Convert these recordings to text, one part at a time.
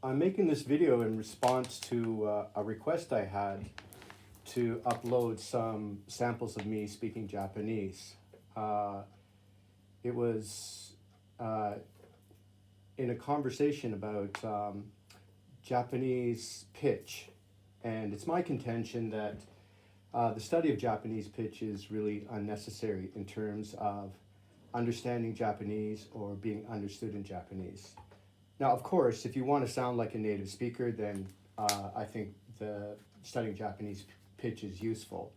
I'm making this video in response to a request I had to upload some samples of me speaking Japanese. Uh, it was uh, in a conversation about Japanese pitch, and it's my contention that the study of Japanese pitch is really unnecessary in terms of understanding Japanese or being understood in Japanese. Now, of course, if you want to sound like a native speaker, then I think the studying Japanese pitch is useful.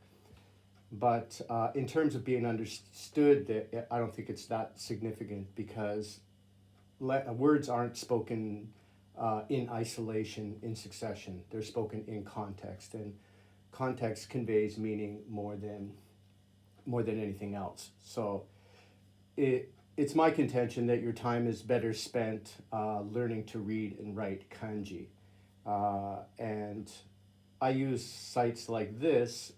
But in terms of being understood, I don't think it's that significant because words aren't spoken in isolation, in succession. They're spoken in context, and context conveys meaning more than anything else. So it's my contention that your time is better spent learning to read and write kanji. And I use sites like this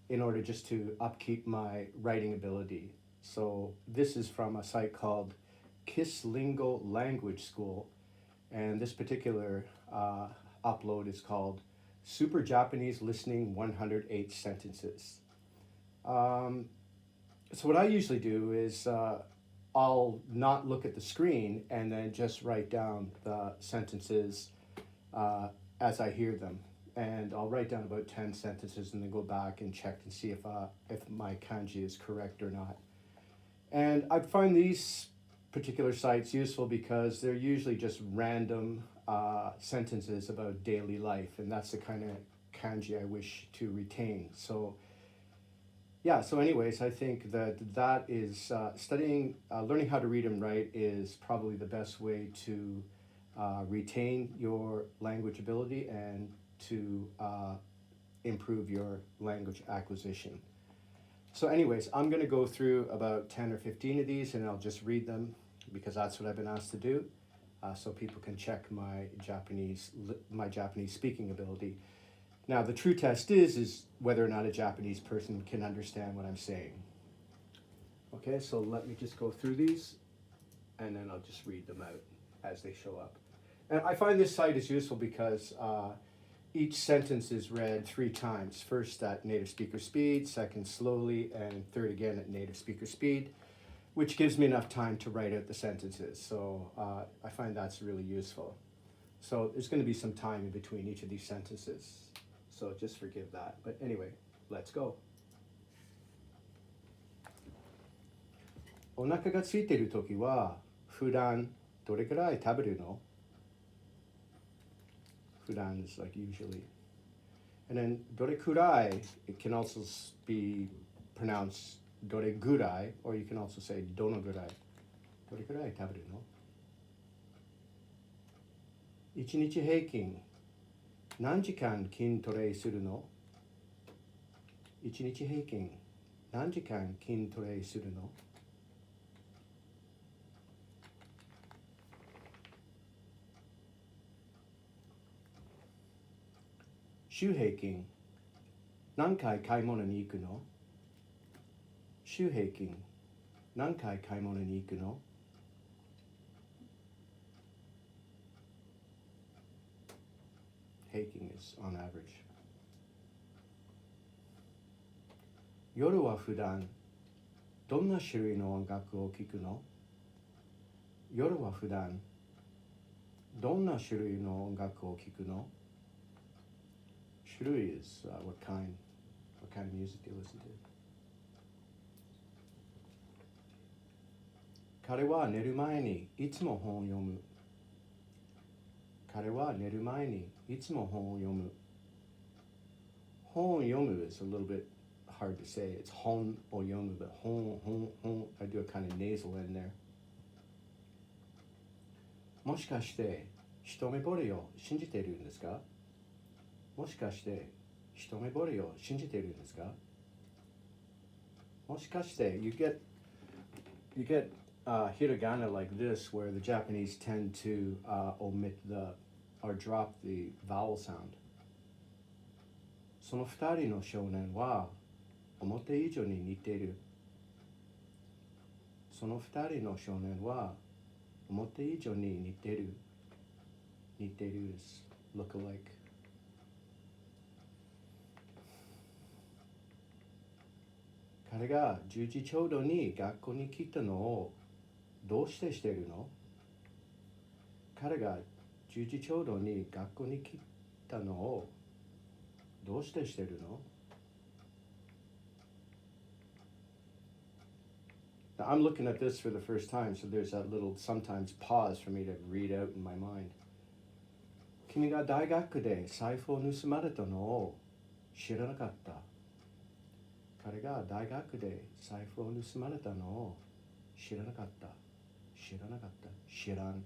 in order just to upkeep my writing ability. So this is from a site called Kislingo Language School, and this particular upload is called Super Japanese Listening 108 Sentences. So what I usually do is I'll not look at the screen and then just write down the sentences as I hear them. And I'll write down about 10 sentences and then go back and check and see if my kanji is correct or not. And I find these particular sites useful because they're usually just random sentences about daily life, and that's the kind of kanji I wish to retain. So yeah, so anyways, I think that is learning how to read and write is probably the best way to retain your language ability and to improve your language acquisition. So anyways, I'm going to go through about 10 or 15 of these and I'll just read them because that's what I've been asked to do, so people can check my Japanese speaking ability. Now, the true test is whether or not a Japanese person can understand what I'm saying. Okay, so let me just go through these, and then I'll just read them out as they show up. And I find this site is useful because each sentence is read 3 times. First at native speaker speed, second slowly, and third again at native speaker speed, which gives me enough time to write out the sentences. So I find that's really useful. So there's going to be some time in between each of these sentences. So just forgive that. But anyway, let's go. お腹が空いているときは普段どれくらい食べるの？普段 is like usually. And then どれくらい it can also be pronounced どれぐらい or you can also say どのぐらい。どれくらい食べるの？一日平均何時間筋トレするの？一日平均何時間筋トレするの？週平均何回買い物に行くの？週平均何回買い物に行くの？平均 is on average. 夜は普段どんな種類の音楽を聴くの？夜は普段どんな種類の音楽を聴くの？種類 is what kind of music do you listen to? 彼は寝る前にいつも本を読む。彼は寝る前にいつも本を読む。本を読む is a little bit hard to say. It's 本を読む, but 本 I do a kind of nasal in there. もしかして一目惚れを信じているんですか？もしかして一目惚れを信じているんですか？もしかして you get hiragana like this where the Japanese tend to omit or drop the vowel sound. その二人の少年は思った以上に似ている。その二人の少年は思った以上に似ている。似てる is look alike. 彼が10時ちょうどに学校に来たのをどうしてしてるの？彼が10時ちょうどに学校に来たのをどうしてしてるの？ Now, I'm looking at this for the first time, so there's that little sometimes pause for me to read out in my mind. 君が大学で財布を盗まれたのを知らなかった。彼が大学で財布を盗まれたのを知らなかった。知らなかった。知らん。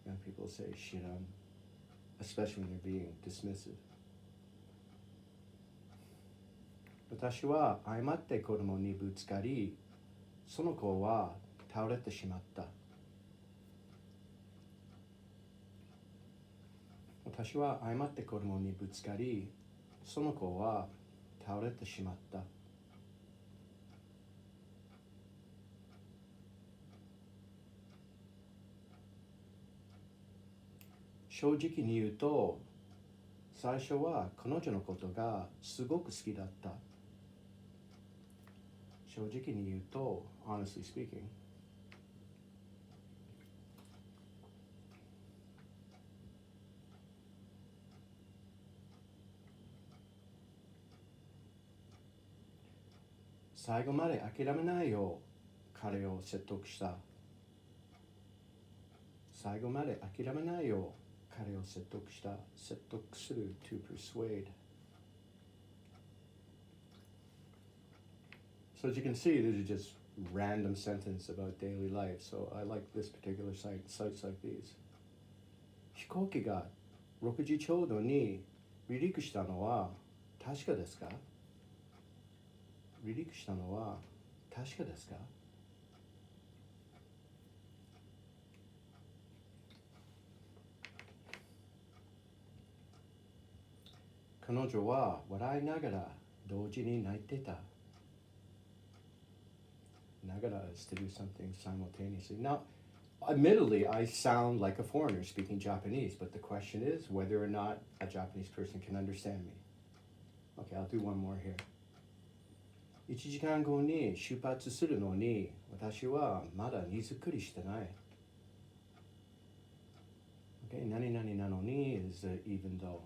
Young people say 知らん, especially when they're being dismissive. 私は誤って子供にぶつかり、その子は倒れてしまった。私は誤って子供にぶつかり、その子は倒れてしまった。正直に言うと、最初は彼女のことがすごく好きだった。正直に言うと、honestly speaking, 最後まで諦めないよう彼を説得した。最後まで諦めないよう彼を説得した。説得する to persuade. So as you can see, these are just random sentences about daily life. So I like this particular sites like these. 飛行機が6時ちょうどに離陸したのは確かですか？離陸したのは確かですか？彼女は笑いながら同時に泣いてた。Nagara is to do something simultaneously. Now, admittedly, I sound like a foreigner speaking Japanese, but the question is whether or not a Japanese person can understand me. Okay, I'll do one more here. 1時間後に出発するのに私はまだ荷造りしてない。Okay, 何々なのに is even though.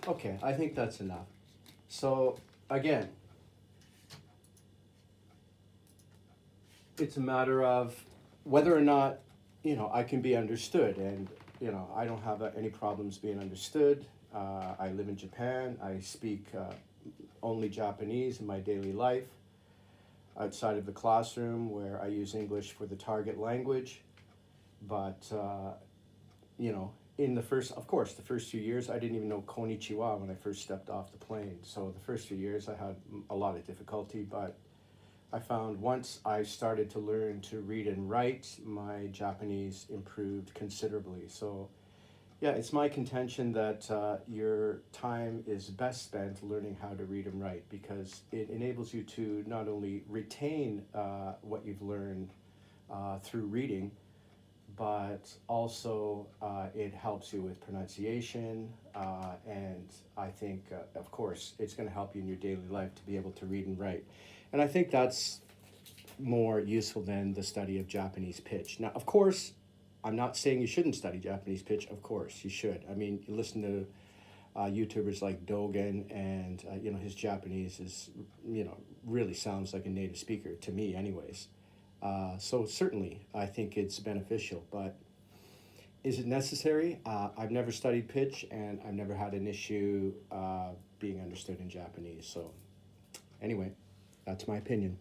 Okay, I think that's enough. So, again, it's a matter of whether or not, I can be understood. And, I don't have any problems being understood. I live in Japan. I speak only Japanese in my daily life outside of the classroom where I use English for the target language. But, in the first few years, I didn't even know konnichiwa when I first stepped off the plane. So the first few years I had a lot of difficulty, but I found once I started to learn to read and write, my Japanese improved considerably. So yeah, it's my contention that your time is best spent learning how to read and write because it enables you to not only retain what you've learned through reading, but also it helps you with pronunciation, and I think, of course, it's going to help you in your daily life to be able to read and write. And I think that's more useful than the study of Japanese pitch. Now, of course, I'm not saying you shouldn't study Japanese pitch. Of course, you should. I mean, you listen to YouTubers like Dogen, and his Japanese is, really sounds like a native speaker to me, anyways. So certainly, I think it's beneficial. But is it necessary? I've never studied pitch, and I've never had an issue being understood in Japanese. So anyway, that's my opinion.